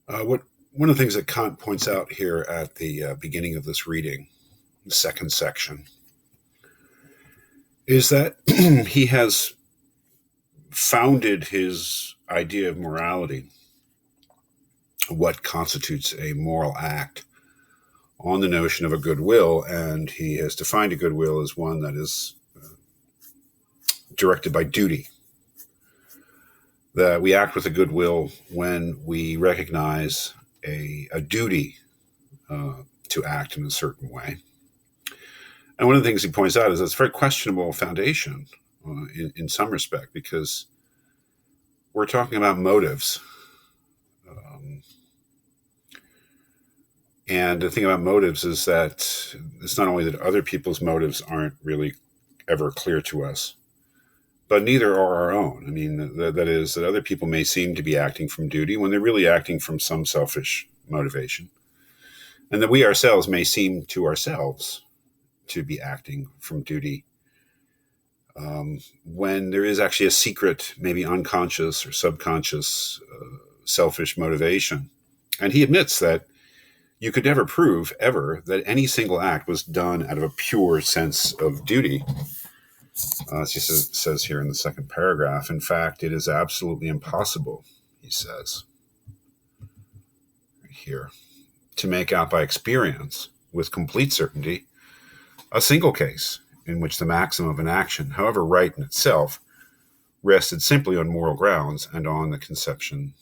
What One of the things that Kant points out here at the beginning of this reading, the second section, is that he has founded his idea of morality, what constitutes a moral act, on the notion of a goodwill, and he has defined a goodwill as one that is directed by duty. That we act with a goodwill when we recognize a duty to act in a certain way. And one of the things he points out is that it's a very questionable foundation in some respect, because we're talking about motives. And the thing about motives is that it's not only that other people's motives aren't really ever clear to us, but neither are our own. I mean, that is, that other people may seem to be acting from duty when they're really acting from some selfish motivation. And that we ourselves may seem to ourselves to be acting from duty when there is actually a secret, maybe unconscious or subconscious selfish motivation. And he admits that you could never prove ever that any single act was done out of a pure sense of duty. As he says here in the second paragraph, in fact, it is absolutely impossible, he says here, to make out by experience with complete certainty a single case in which the maxim of an action, however right in itself, rested simply on moral grounds and on the conception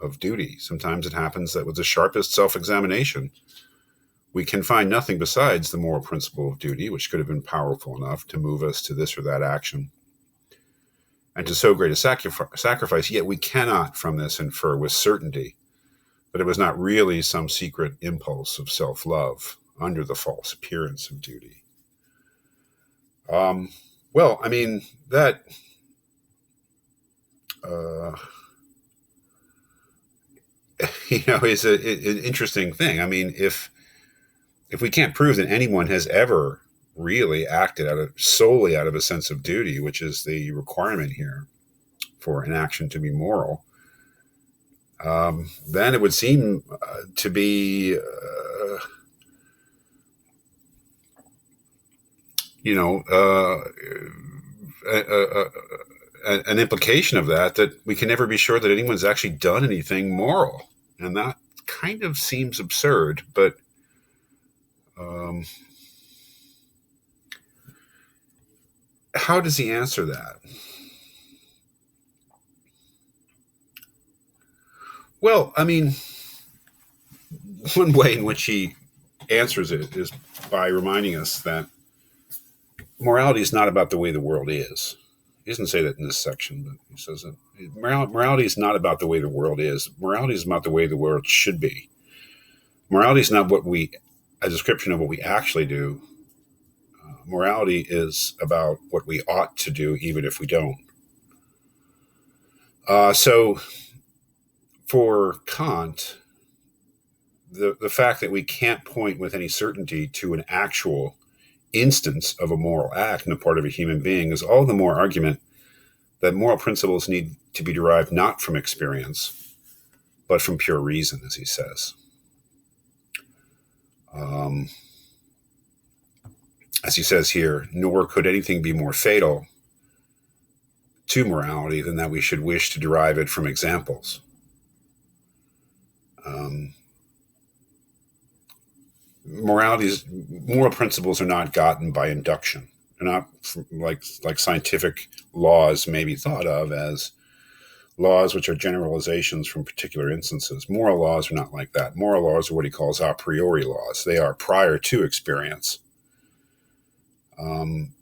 of duty. Sometimes it happens that with the sharpest self-examination, we can find nothing besides the moral principle of duty, which could have been powerful enough to move us to this or that action and to so great a sacrifice, yet we cannot from this infer with certainty that it was not really some secret impulse of self-love under the false appearance of duty. Well, I mean, that is an interesting thing. I mean, if we can't prove that anyone has ever really acted solely out of a sense of duty, which is the requirement here for an action to be moral, then it would seem to be, an implication of that we can never be sure that anyone's actually done anything moral. And that kind of seems absurd, but how does he answer that? Well, I mean, one way in which he answers it is by reminding us that morality is not about the way the world is. He doesn't say that in this section, but he says that morality is not about the way the world is. Morality is about the way the world should be. Morality is not a description of what we actually do. Morality is about what we ought to do, even if we don't. So for Kant, the fact that we can't point with any certainty to an actual instance of a moral act on the part of a human being is all the more argument that moral principles need to be derived not from experience, but from pure reason, as he says. As he says here, nor could anything be more fatal to morality than that we should wish to derive it from examples. Moral principles are not gotten by induction. They're not like scientific laws may be thought of as laws which are generalizations from particular instances. Moral laws are not like that. Moral laws are what he calls a priori laws. They are prior to experience.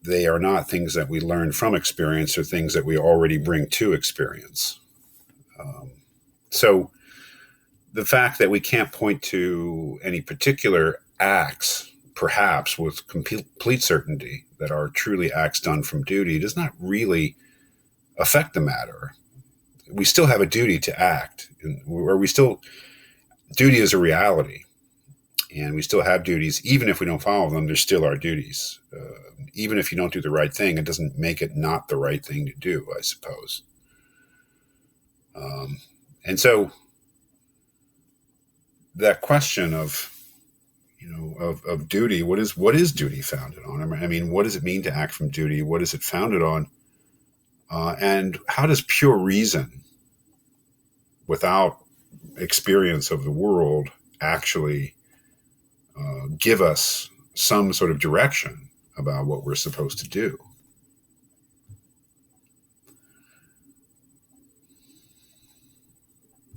They are not things that we learn from experience or things that we already bring to experience. So the fact that we can't point to any particular acts, perhaps with complete certainty, that are truly acts done from duty does not really affect the matter. We still have a duty to act, duty is a reality, and we still have duties. Even if we don't follow them, they're still our duties. Even if you don't do the right thing, it doesn't make it not the right thing to do, I suppose. And so that question of, of duty. What is duty founded on? I mean, what does it mean to act from duty? What is it founded on? And how does pure reason, without experience of the world, actually give us some sort of direction about what we're supposed to do?